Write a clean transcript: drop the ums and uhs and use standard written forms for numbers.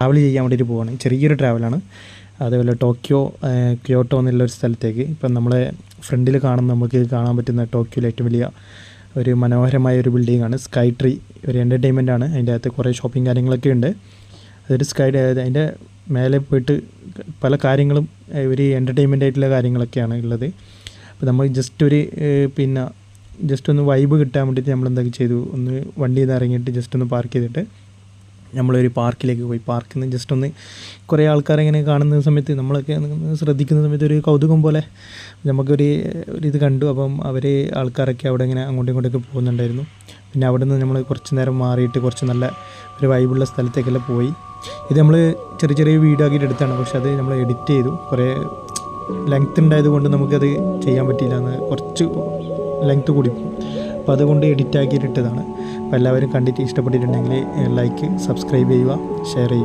Travel ചെയ്യാൻ വേണ്ടിയിട്ട് പോവാണ്. ചെറിയൊരു ട്രാവലാണ്. അതേപോലെ ടോക്കിയോ ക്യോട്ടോ എന്നുള്ളൊരു സ്ഥലത്തേക്ക്. ഇപ്പം നമ്മളെ ഫ്രണ്ടിൽ നമുക്ക് കാണാൻ പറ്റുന്ന ടോക്കിയോയിലെ ഏറ്റവും വലിയ ഒരു മനോഹരമായ ഒരു ബിൽഡിങ്ങാണ് സ്കൈ ട്രീ. ഒരു എൻ്റർടൈൻമെൻറ്റാണ്. അതിൻ്റെ അകത്ത് കുറേ ഷോപ്പിംഗ് കാര്യങ്ങളൊക്കെ ഉണ്ട്. അതൊരു അതിൻ്റെ മേലെ പോയിട്ട് പല കാര്യങ്ങളും ഒരു എൻ്റർടൈൻമെൻ്റ് ആയിട്ടുള്ള കാര്യങ്ങളൊക്കെയാണ് ഉള്ളത്. അപ്പോൾ നമ്മൾ ജസ്റ്റ് ഒന്ന് വൈബ് കിട്ടാൻ വേണ്ടിയിട്ട് നമ്മൾ എന്തൊക്കെ ചെയ്തു, ഒന്ന് വണ്ടിയിൽ നിന്ന് ഇറങ്ങിയിട്ട് ജസ്റ്റ് ഒന്ന് പാർക്ക് ചെയ്തിട്ട് നമ്മളൊരു പാർക്കിലേക്ക് പോയി. പാർക്കിൽ നിന്ന് ജസ്റ്റ് ഒന്ന് കുറേ ആൾക്കാരെങ്ങനെ കാണുന്ന സമയത്ത് നമ്മളൊക്കെ ശ്രദ്ധിക്കുന്ന സമയത്ത് ഒരു കൗതുകം പോലെ ഇത് കണ്ടു. അപ്പം ആൾക്കാരൊക്കെ അവിടെ ഇങ്ങനെ അങ്ങോട്ടും ഇങ്ങോട്ടൊക്കെ പോകുന്നുണ്ടായിരുന്നു. പിന്നെ അവിടെ നിന്ന് നമ്മൾ കുറച്ച് നേരം മാറിയിട്ട് കുറച്ച് നല്ല ഒരു വൈബുള്ള സ്ഥലത്തേക്കെല്ലാം പോയി. ഇത് നമ്മൾ ചെറിയ വീഡിയോ ആക്കിയിട്ട് എടുത്താണ്. പക്ഷെ അത് നമ്മൾ എഡിറ്റ് ചെയ്തു. കുറേ ലെങ്ത് ഉണ്ടായത് കൊണ്ട് നമുക്കത് ചെയ്യാൻ പറ്റിയില്ല. കുറച്ച് ലെങ്ത്ത് കൂടി പോകും. അപ്പോൾ അതുകൊണ്ട് എഡിറ്റ് ആക്കിയിട്ട് ഇട്ടതാണ്. അപ്പോൾ എല്ലാവരും കണ്ടിട്ട് ഇഷ്ടപ്പെട്ടിട്ടുണ്ടെങ്കിൽ ലൈക്ക്, സബ്സ്ക്രൈബ് ചെയ്യുക, ഷെയർ ചെയ്യുക.